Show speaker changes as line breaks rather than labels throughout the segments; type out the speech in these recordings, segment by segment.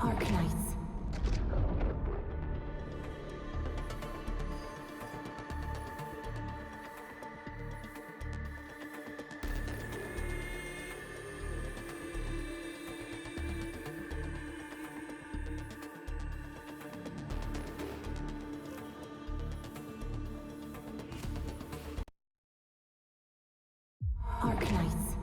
Arknights. Arknights.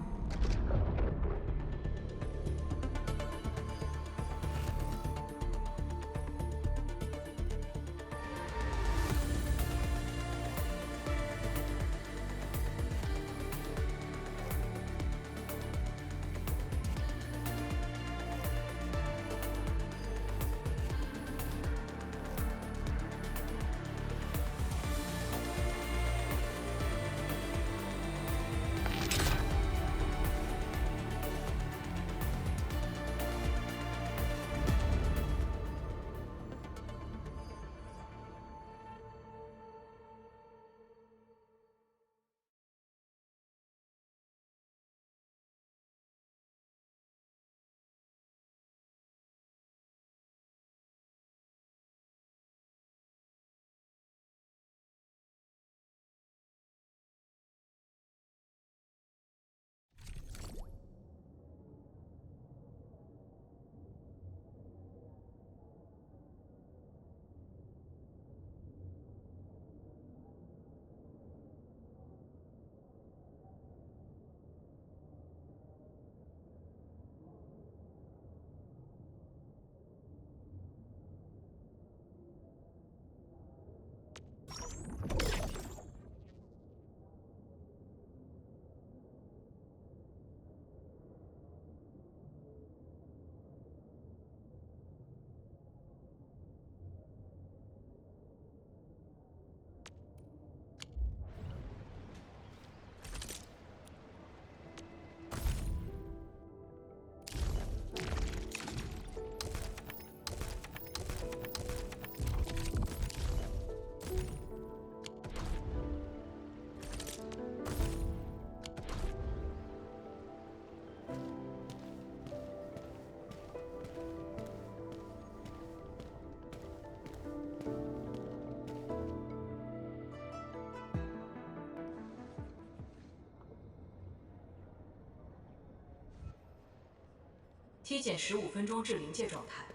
体检15分钟至临界状态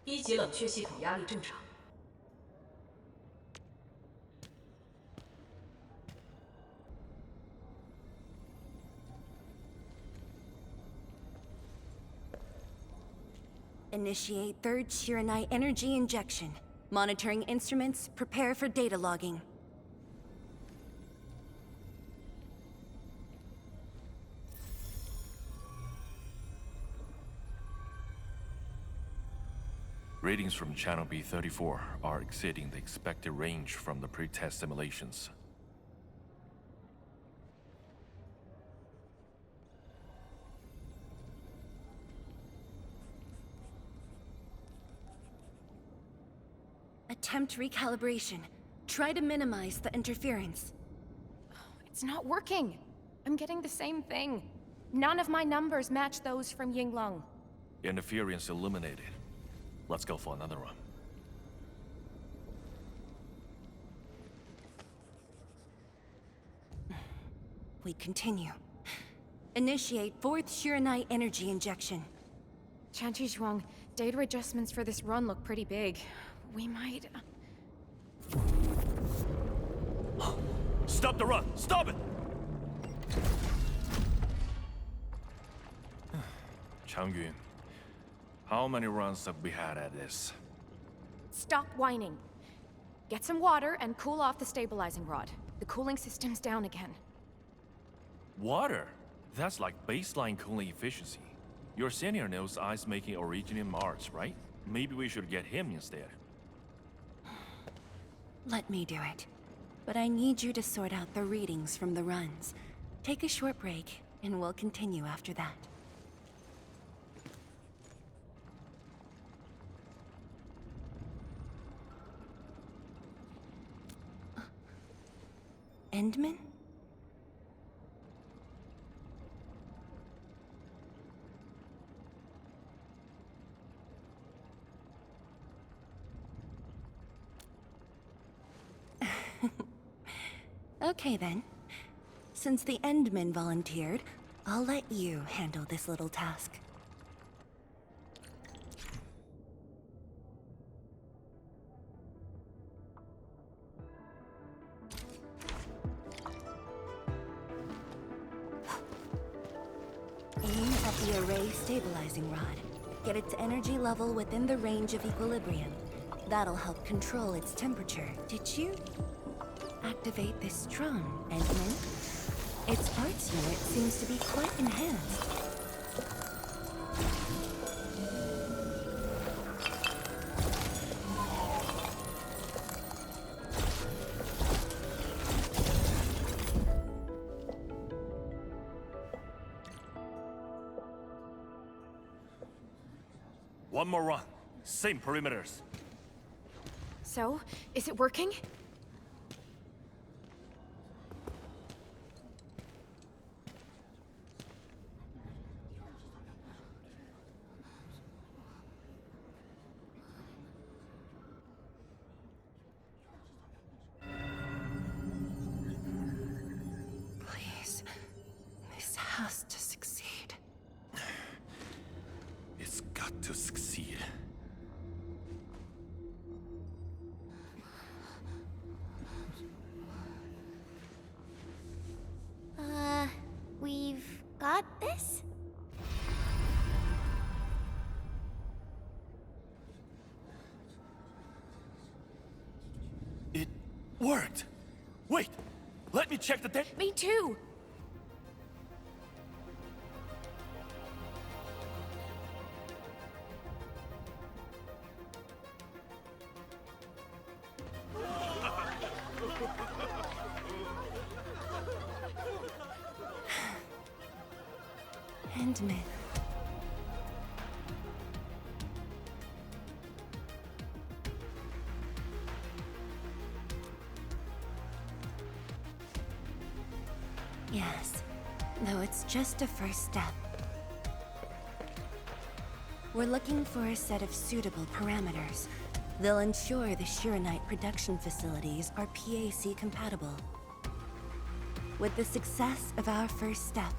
，1级冷却系统压力正常。
Initiate third Chironite energy injection. Monitoring instruments, prepare for data logging.
Readings from channel B34 are exceeding the expected range from the pre-test simulations.
Attempt recalibration. Try to minimize the interference.
It's not working. I'm getting the same thing. None of my numbers match those from Yinglong.
Interference eliminated. Let's go for another run.
We continue. Initiate fourth Chironite energy injection.
Chanchi Zhuang, data adjustments for this run look pretty big. We might...
Stop the run! Stop it! Changyun, how many runs have we had at this?
Stop whining. Get some water and cool off the stabilizing rod. The cooling system's down again.
Water? That's like baseline cooling efficiency. Your senior knows ice making origin in Mars, right? Maybe we should get him instead.
Let me do it. But I need you to sort out the readings from the runs. Take a short break, and we'll continue after that. Endman? Okay then. Since the Endman volunteered, I'll let you handle this little task. Aim at the array stabilizing rod. Get its energy level within the range of equilibrium. That'll help control its temperature. Did you activate this drum, Endman? Its parts unit seems to be quite enhanced.
One more run. Same perimeters.
So, is it working?
Please, this has to succeed.
It's got to succeed.
We've got this?
It worked! Wait! Let me check the data.
Me too!
Endman. Yes, though it's just a first step. We're looking for a set of suitable parameters. They'll ensure the Shurenite production facilities are PAC compatible. With the success of our first step,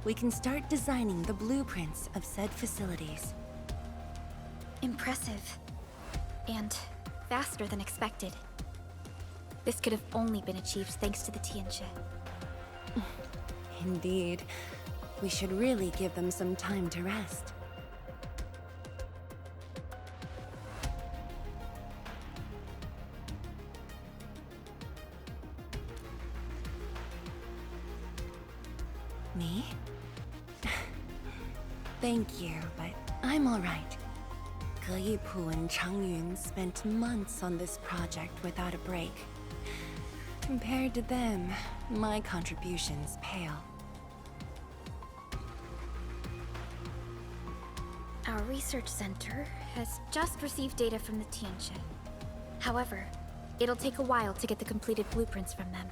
we can start designing the blueprints of said facilities.
Impressive. And faster than expected. This could have only been achieved thanks to the Tianche.
Indeed. We should really give them some time to rest. Me? Thank you, but I'm all right. Ge Yipu and Changyun spent months on this project without a break. Compared to them, my contributions pale.
Our research center has just received data from the Tianche. However, it'll take a while to get the completed blueprints from them.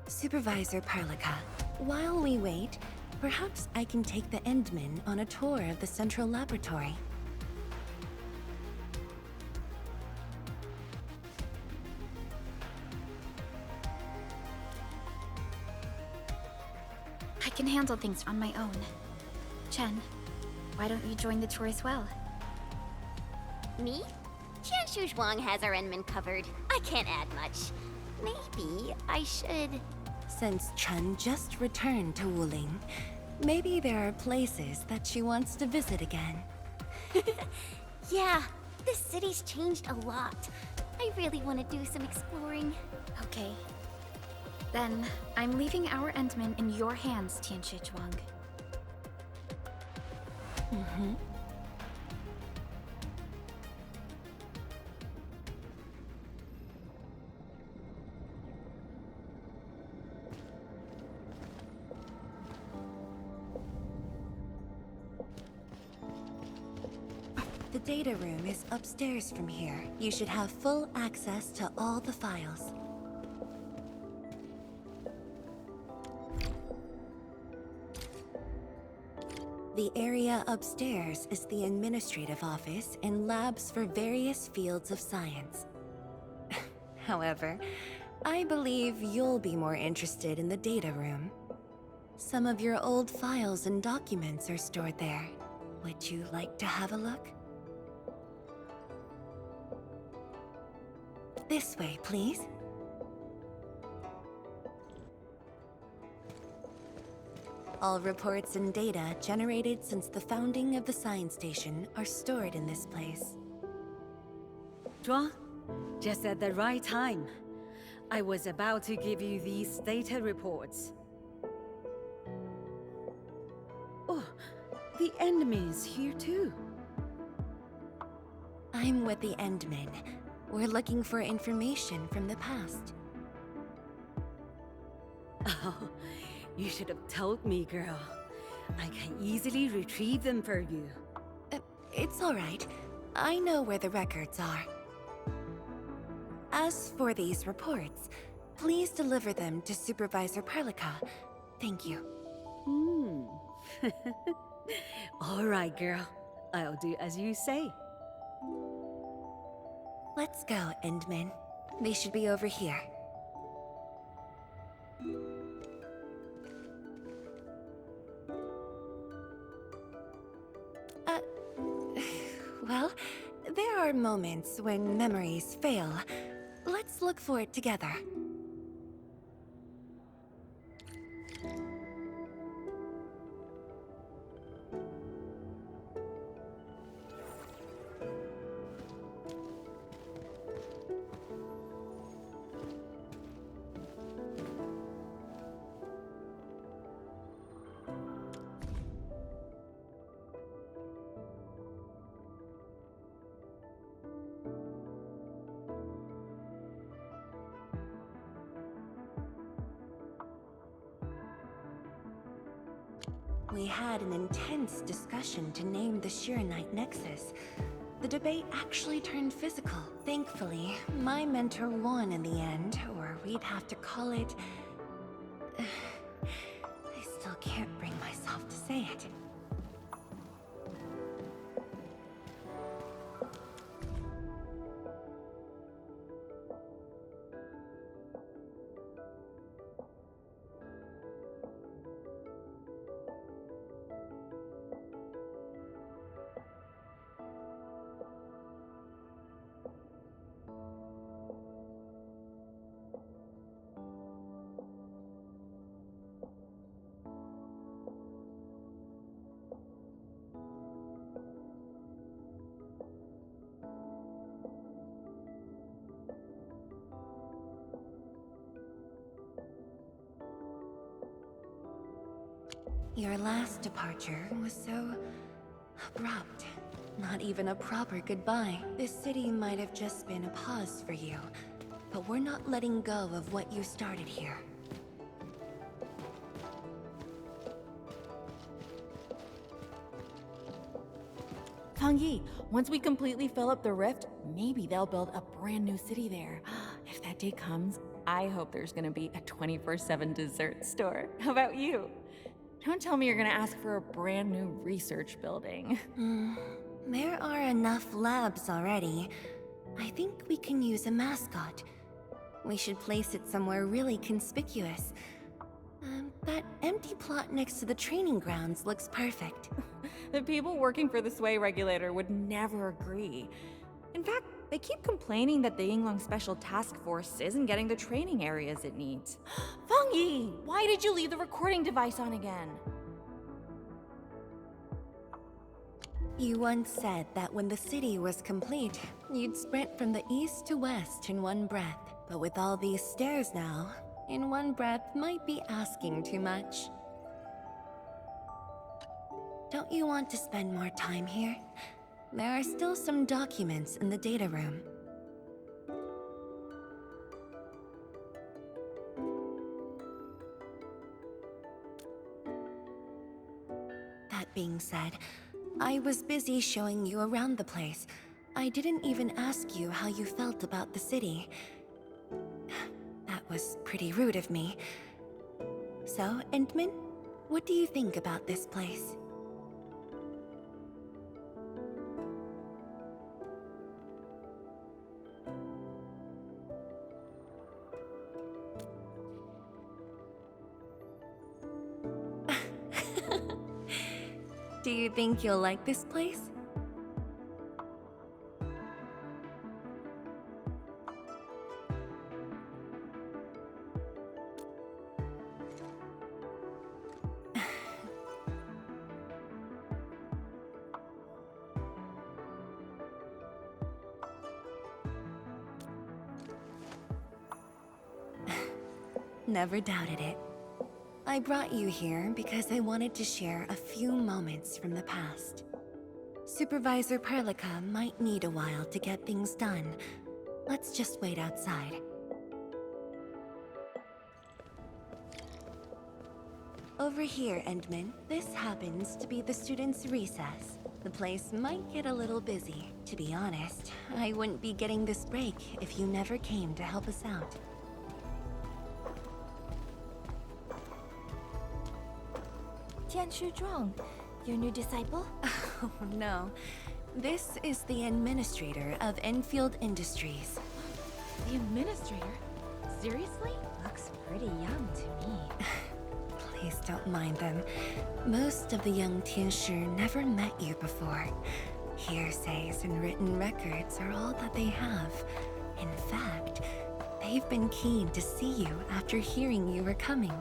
Supervisor Parlika, while we wait, perhaps I can take the Endman on a tour of the central laboratory.
I can handle things on my own. Chen, why don't you join the tour as well?
Me? Qianshu Zhuang has our Enman covered. I can't add much. Maybe I should...
Since Chen just returned to Wuling, maybe there are places that she wants to visit again.
Yeah, this city's changed a lot. I really want to do some exploring.
Okay. Then, I'm leaving our Endman in your hands, Tianche Zhuang.
Mm-hmm. The data room is upstairs from here. You should have full access to all the files. The area upstairs is the administrative office and labs for various fields of science. However, I believe you'll be more interested in the data room. Some of your old files and documents are stored there. Would you like to have a look? This way, please. All reports and data generated since the founding of the science station are stored in this place.
Zhuang, just at the right time. I was about to give you these data reports. Oh, the Endman is here too.
I'm with the Endmen. We're looking for information from the past.
Oh, you should have told me, girl. I can easily retrieve them for you.
It's all right. I know where the records are. As for these reports, please deliver them to Supervisor Perlica. Thank you.
All right, girl. I'll do as you say.
Let's go, Endman. They should be over here. Well, there are moments when memories fail. Let's look for it together. We had an intense discussion to name the Shirenite Nexus. The debate actually turned physical. Thankfully, my mentor won in the end, or we'd have to call it... I still can't bring myself to say it. Your last departure was so abrupt. Not even a proper goodbye. This city might have just been a pause for you, but we're not letting go of what you started here.
Tongyi, once we completely fill up the rift, maybe they'll build a brand new city there. If that day comes, I hope there's gonna be a 24/7 dessert store. How about you? Don't tell me you're gonna ask for a brand new research building.
There are enough labs already. I think we can use a mascot. We should place it somewhere really conspicuous. That empty plot next to the training grounds looks perfect.
The people working for the Sway Regulator would never agree. In fact, they keep complaining that the Yinglong Special Task Force isn't getting the training areas it needs. Fengyi, why did you leave the recording device on again?
You once said that when the city was complete, you'd sprint from the east to west in one breath. But with all these stairs now, in one breath might be asking too much. Don't you want to spend more time here? There are still some documents in the data room. That being said, I was busy showing you around the place. I didn't even ask you how you felt about the city. That was pretty rude of me. So, Endman, what do you think about this place? Do you think you'll like this place? Never doubted it. I brought you here because I wanted to share a few moments from the past. Supervisor Perlica might need a while to get things done. Let's just wait outside. Over here, Endman. This happens to be the students' recess. The place might get a little busy. To be honest, I wouldn't be getting this break if you never came to help us out.
Tianshu Zhuang, your new disciple?
Oh no. This is the administrator of Enfield Industries.
The administrator? Seriously? Looks pretty young to me.
Please don't mind them. Most of the young Tianshu never met you before. Hearsays and written records are all that they have. In fact, they've been keen to see you after hearing you were coming.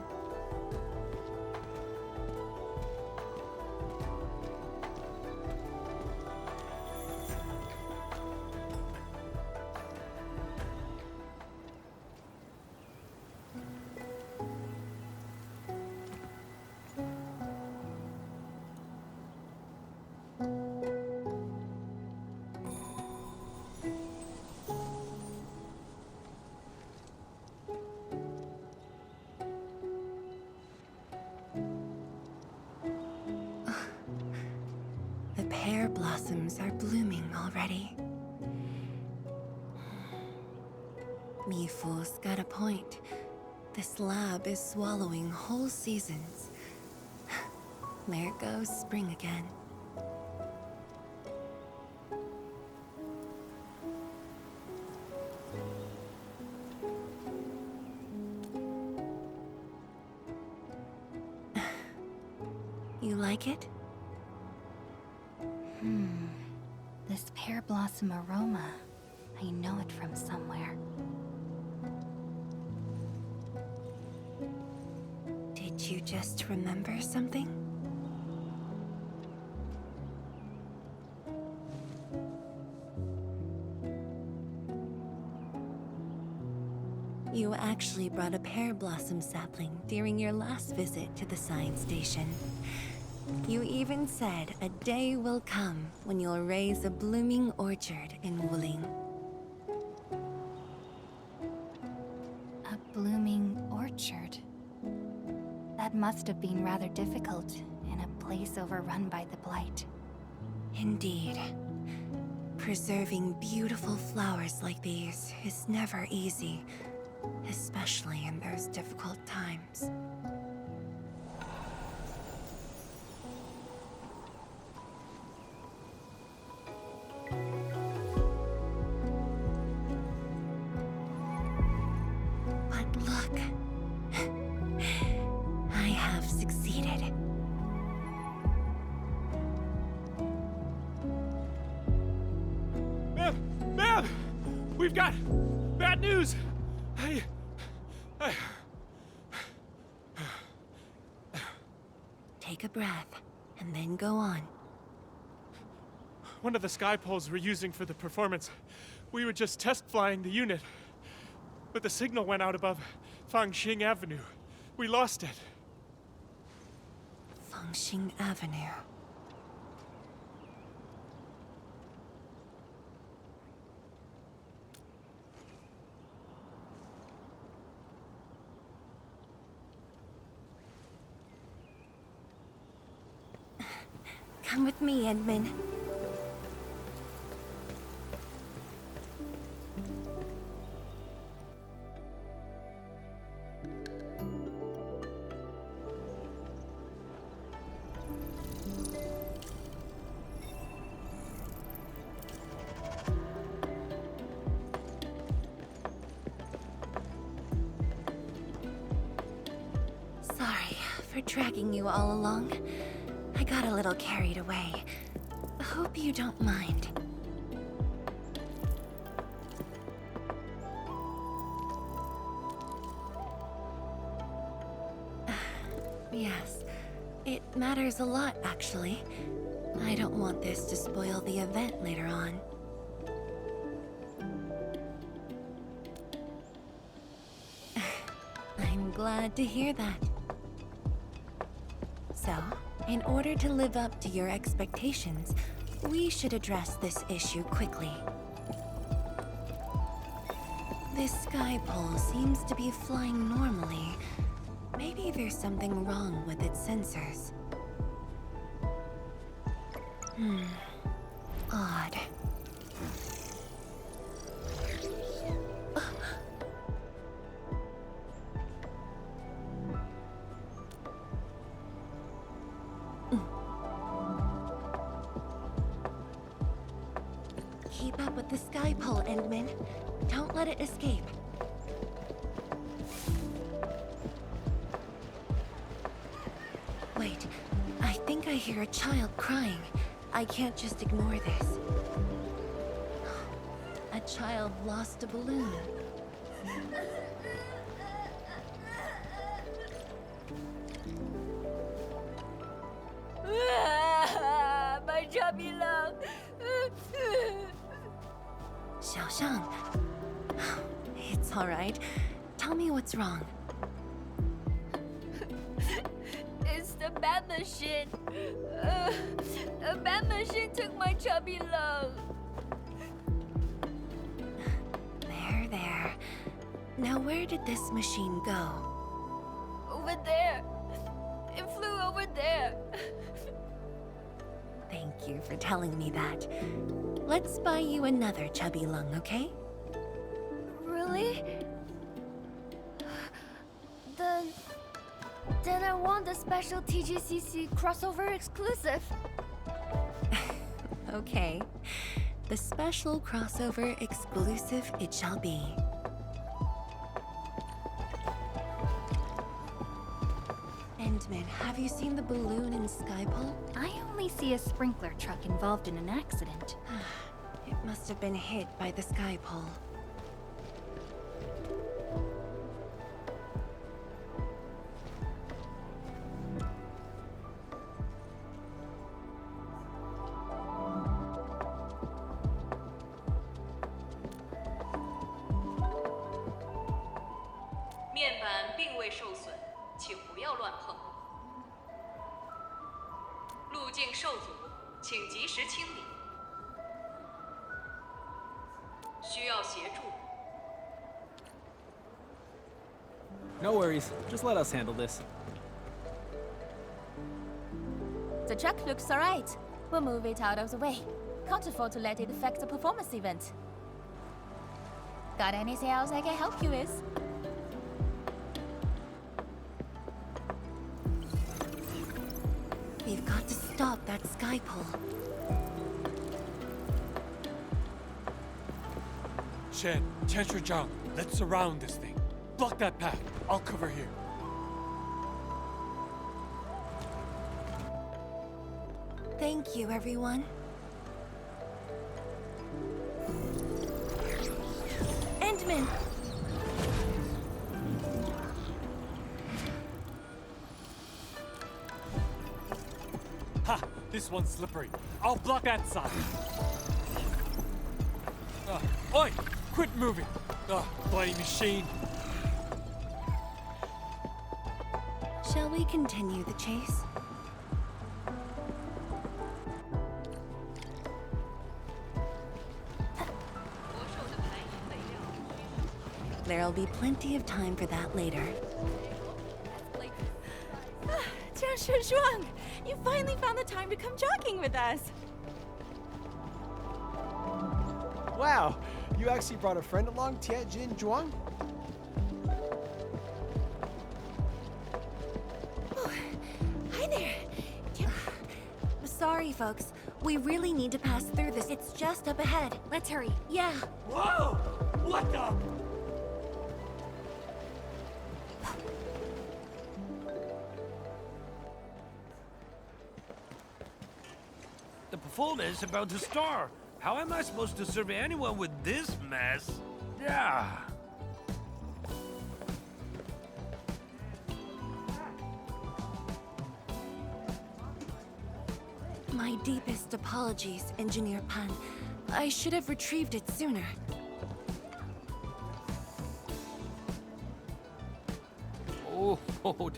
The pear blossoms are blooming already. Mifu's got a point. This lab is swallowing whole seasons. There goes spring again. You like it?
This pear blossom aroma. I know it from somewhere.
Did you just remember something? You actually brought a pear blossom sapling during your last visit to the science station. You even said a day will come when you'll raise a blooming orchard in Wuling.
A blooming orchard. That must have been rather difficult in a place overrun by the blight.
Indeed. Preserving beautiful flowers like these is never easy, especially in those difficult times. But look, I have succeeded.
Ma'am! We've got bad news!
Take a breath, and then go on.
One of the sky poles we're using for the performance, we were just test flying the unit. But the signal went out above Fangxing Avenue. We lost it.
Fangxing Avenue. Come with me, Edmund. Sorry for dragging you all along. I got got a little carried away. Hope you don't mind. Yes, it matters a lot, actually. I don't want this to spoil the event later on. I'm glad to hear that. So, in order to live up to your expectations, we should address this issue quickly. This sky pole seems to be flying normally. Maybe there's something wrong with its sensors. Odd. Keep up with the sky pole, Endman. Don't let it escape. Wait, I think I hear a child crying. I can't just ignore this. A child lost a balloon.
My chubby love.
Xiaoxiang. It's all right. Tell me what's wrong.
It's the bat machine. A bat machine took my chubby love.
There. Now where did this machine go?
Over there. It flew over there.
Thank you for telling me that. Let's buy you another chubby lung, okay?
Really? Then I want the special TGCC crossover exclusive.
Okay. The special crossover exclusive it shall be. Endman, have you seen the balloon in Skypole?
I only see a sprinkler truck involved in an accident.
It must have been hit by the Skypole.
No worries, just let us handle this.
The truck looks alright. We'll move it out of the way. Can't afford to let it affect the performance event. Got anything else I can help you with?
We've got to stop that Skypole.
Shen, Zhang, let's surround this thing. Block that path. I'll cover here.
Thank you, everyone. Endman!
Ha! This one's slippery. I'll block that side. Oi! Quit moving! Bloody machine.
Shall we continue the chase? There'll be plenty of time for that later.
Zhuang, you finally found the time to come jogging with us.
Wow, you actually brought a friend along, Tianjin Zhuang?
Hi there.
Sorry, folks. We really need to pass through this. It's just up ahead.
Let's hurry.
Yeah.
Whoa! What the?
performance about to start. How am I supposed to serve anyone with this mess? Yeah.
My deepest apologies, Engineer Pan. I should have retrieved it sooner.
Oh,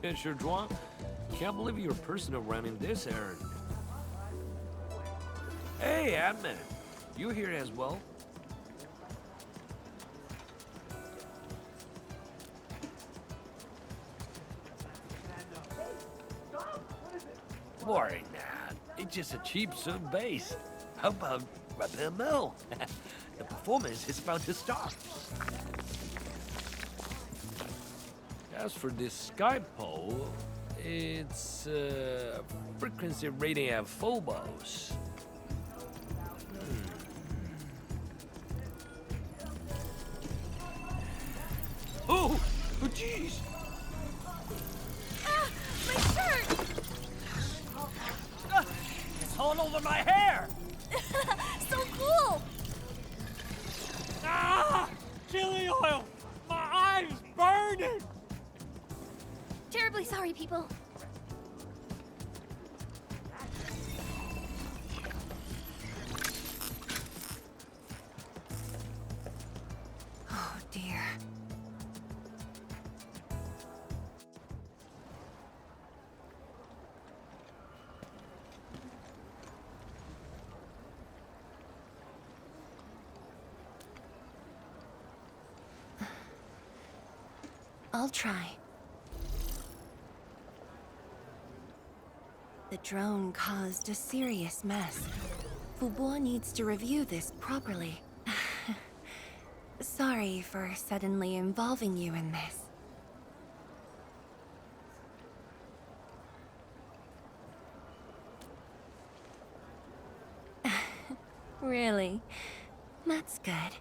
Teacher Zhuang. Can't believe you're personal running this errand. Hey, admin. You here as well? Worry not. It's just a cheap soup base. How about rub the mill? The performance is about to start. As for this sky pole, it's frequency rating at phobos. Oh, jeez!
Ah, my shirt!
It's all over my hair!
So cool!
Ah! Chili oil! My eyes burning!
Terribly sorry, people.
Oh dear. I'll try. The drone caused a serious mess. Fubo needs to review this properly. Sorry for suddenly involving you in this. Really? That's good.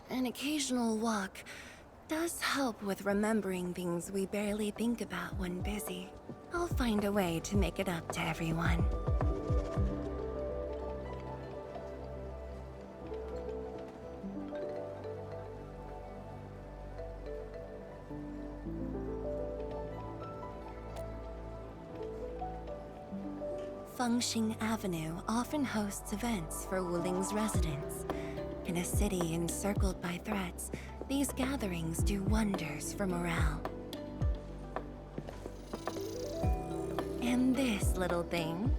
An occasional walk does help with remembering things we barely think about when busy. I'll find a way to make it up to everyone. Fengxing Avenue often hosts events for Wuling's residents. In a city encircled by threats, these gatherings do wonders for morale. And this little thing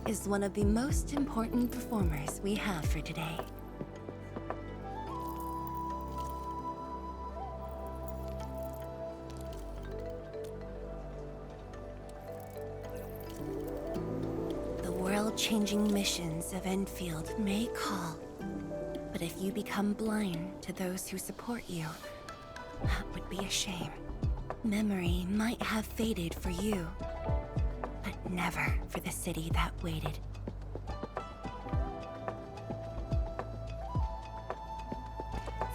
is one of the most important performers we have for today. The world-changing missions of Enfield may call. But if you become blind to those who support you, that would be a shame. Memory might have faded for you, but never for the city that waited.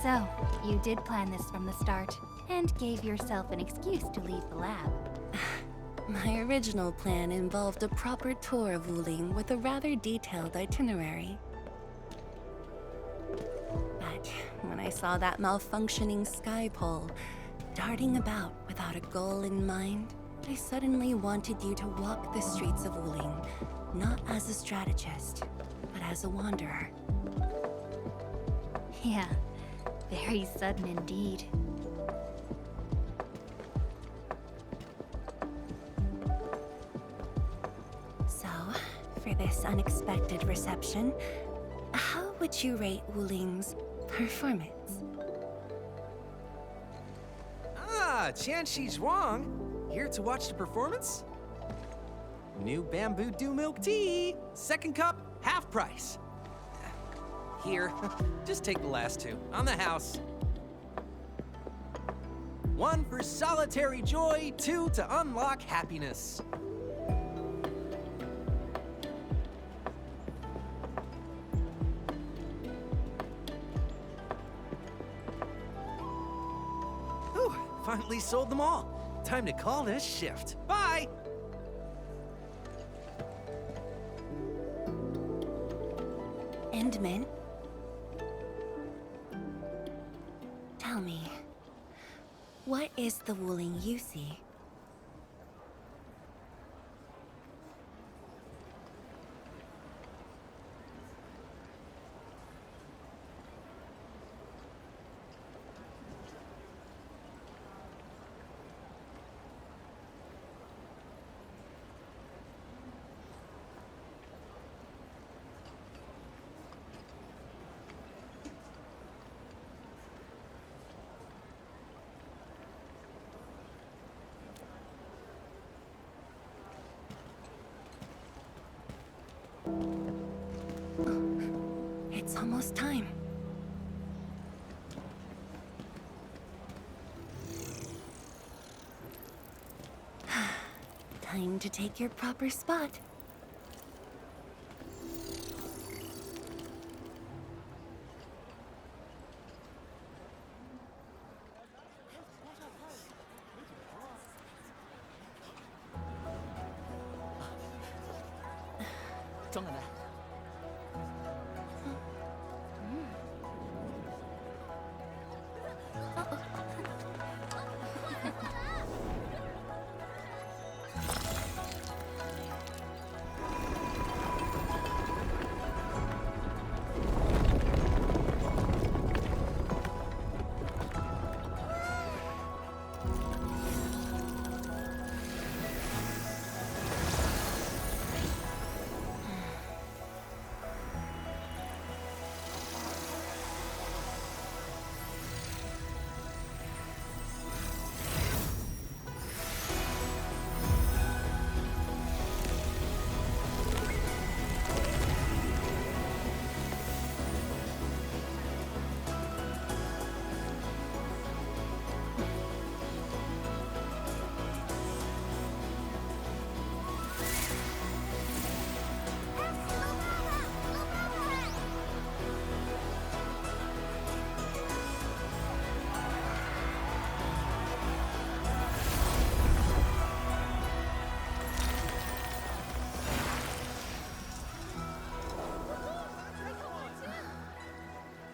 So, you did plan this from the start, and gave yourself an excuse to leave the lab.
My original plan involved a proper tour of Wuling with a rather detailed itinerary. But when I saw that malfunctioning sky pole, darting about without a goal in mind, I suddenly wanted you to walk the streets of Wuling, not as a strategist, but as a wanderer.
Yeah, very sudden indeed.
So, for this unexpected reception, how would you rate Wuling's performance?
Ah, Qianxi Zhuang. Here to watch the performance? New bamboo dew milk tea. Second cup, half price. Here, just take the last two. On the house. 1 for solitary joy, 2 to unlock happiness. Whew, finally sold them all. Time to call this shift. Bye!
friend, Min. Tell me, what is the Wuling you see? It's almost time. Time to take your proper spot.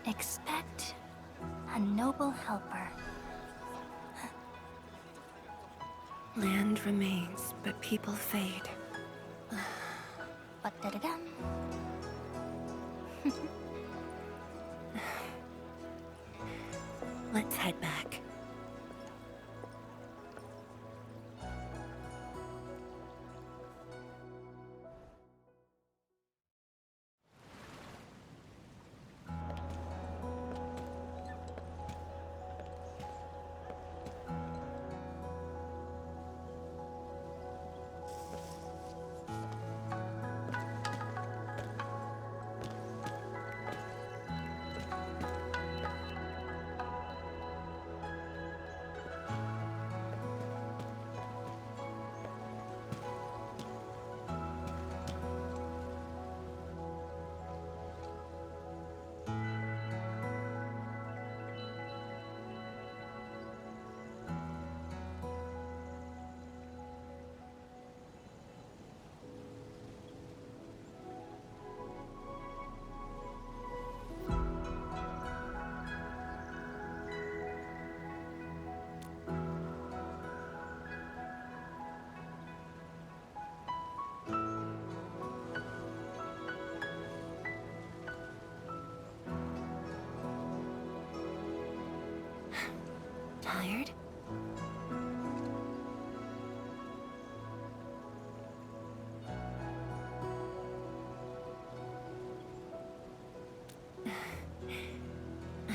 Expect a noble helper.
Land remains, but people fade.
Ba-da-da-dum.
Let's head back. Tired?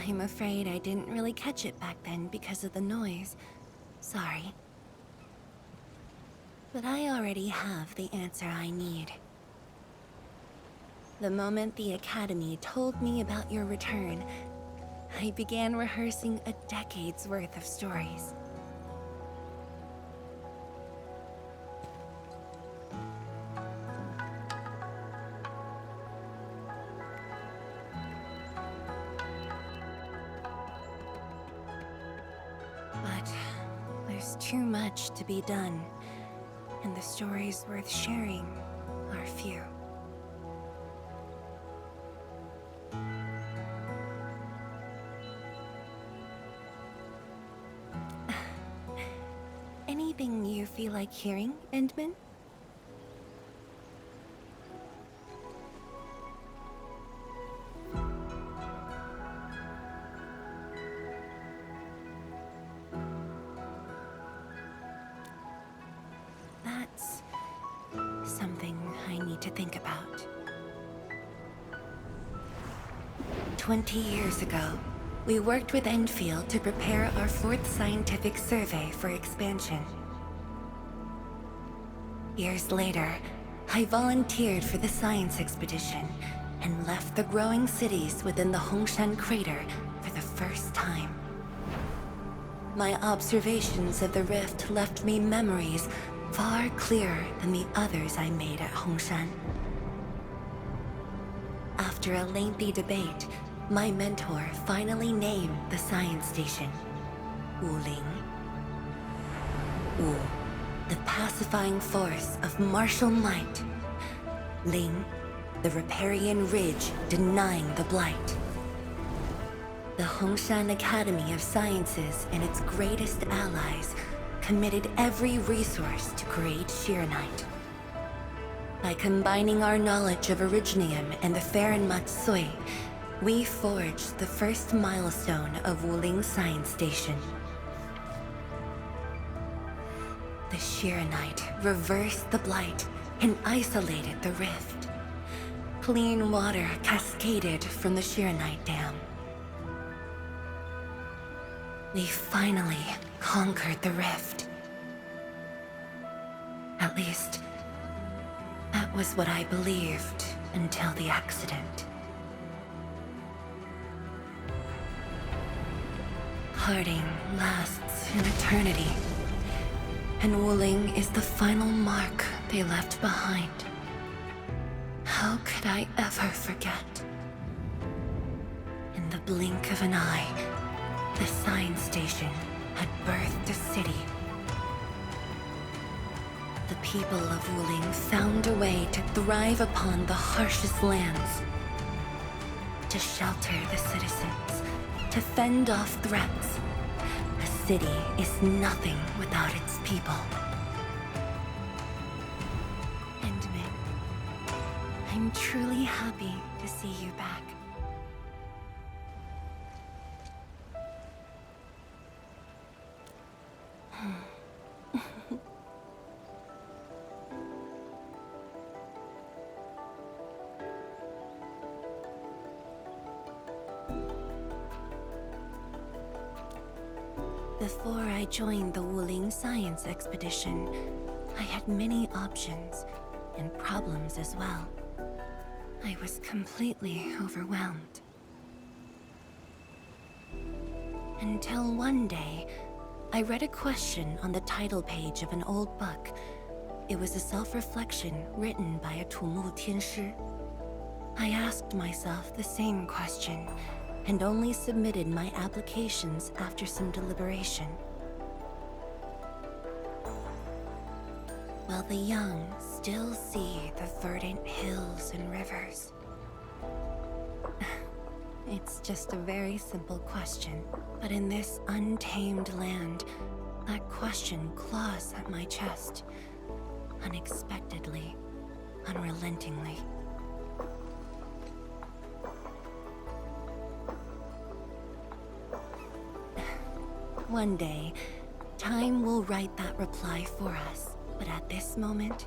I'm afraid I didn't really catch it back then because of the noise. Sorry. But I already have the answer I need. The moment the Academy told me about your return, I began rehearsing a decade's worth of stories. But there's too much to be done, and the stories worth sharing are few. Anything you feel like hearing, Endman? That's something I need to think about. 20 years ago, we worked with Endfield to prepare our 4th scientific survey for expansion. Years later, I volunteered for the science expedition and left the growing cities within the Hongshan crater for the first time. My observations of the rift left me memories far clearer than the others I made at Hongshan. After a lengthy debate, my mentor finally named the science station Wuling. Wu, the pacifying force of martial might. Ling, the riparian ridge denying the blight. The Hongshan Academy of Sciences and its greatest allies committed every resource to create Shiranite. By combining our knowledge of Originium and the Farron Matsui, we forged the first milestone of Wuling Science Station. The Shiranite reversed the blight and isolated the rift. Clean water cascaded from the Shiranite Dam. We finally conquered the rift. At least, that was what I believed until the accident. Parting lasts an eternity, and Wuling is the final mark they left behind. How could I ever forget? In the blink of an eye, the science station had birthed a city. The people of Wuling found a way to thrive upon the harshest lands, to shelter the citizens, to fend off threats. A city is nothing without its people. Endman, I'm truly happy to see you back. Before I joined the Wuling science expedition, I had many options and problems as well. I was completely overwhelmed. Until one day, I read a question on the title page of an old book. It was a self-reflection written by a Tumu Tianshi. I asked myself the same question, and only submitted my applications after some deliberation. While the young still see the verdant hills and rivers. It's just a very simple question, but in this untamed land, that question claws at my chest, unexpectedly, unrelentingly. One day, time will write that reply for us. But at this moment,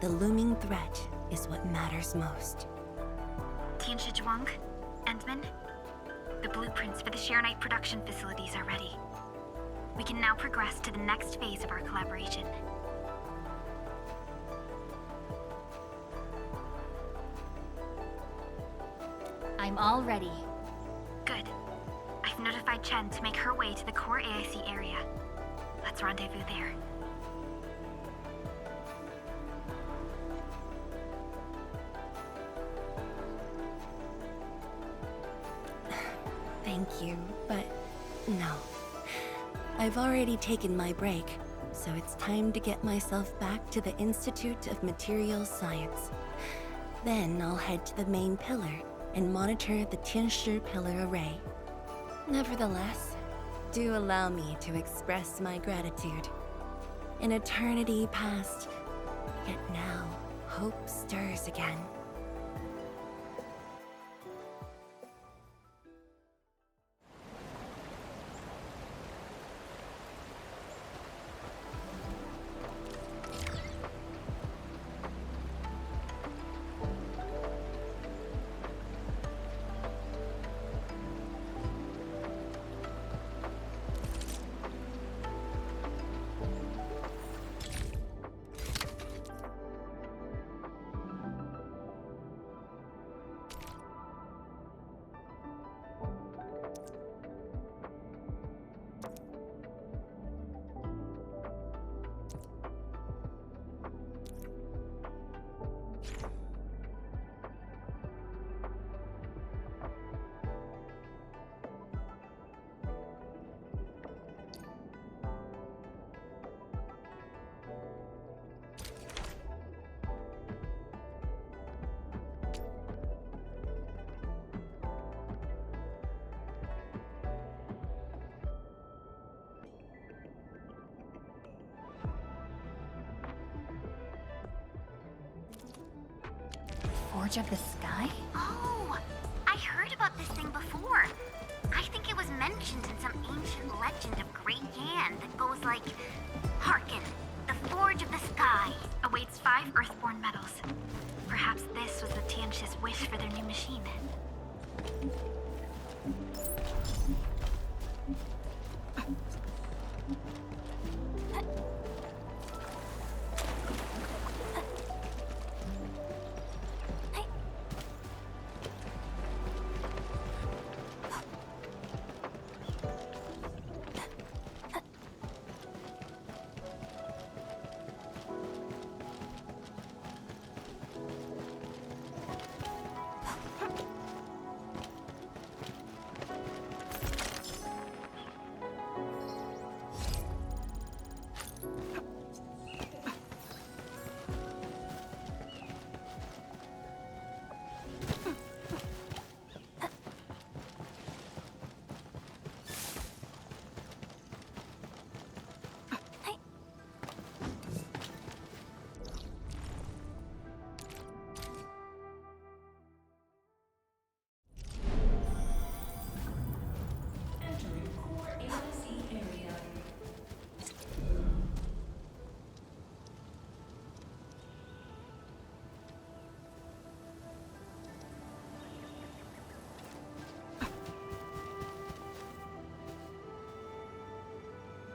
the looming threat is what matters most.
Tianshi Zhuang, Endman, the blueprints for the Shiranite production facilities are ready. We can now progress to the next phase of our collaboration. I'm all ready. Good. I've notified Chen to make her way to the core AIC area. Let's rendezvous there.
Thank you, but no. I've already taken my break, so it's time to get myself back to the Institute of Materials Science. Then I'll head to the main pillar and monitor the Tianshi Pillar Array. Nevertheless, do allow me to express my gratitude. An eternity passed, yet now hope stirs again.
Forge of the Sky?
Oh, I heard about this thing before. I think it was mentioned in some ancient legend of Great Yan that goes like, Hearken, the Forge of the Sky awaits 5 Earthborn metals. Perhaps this was the Tianxi's wish for their new machine.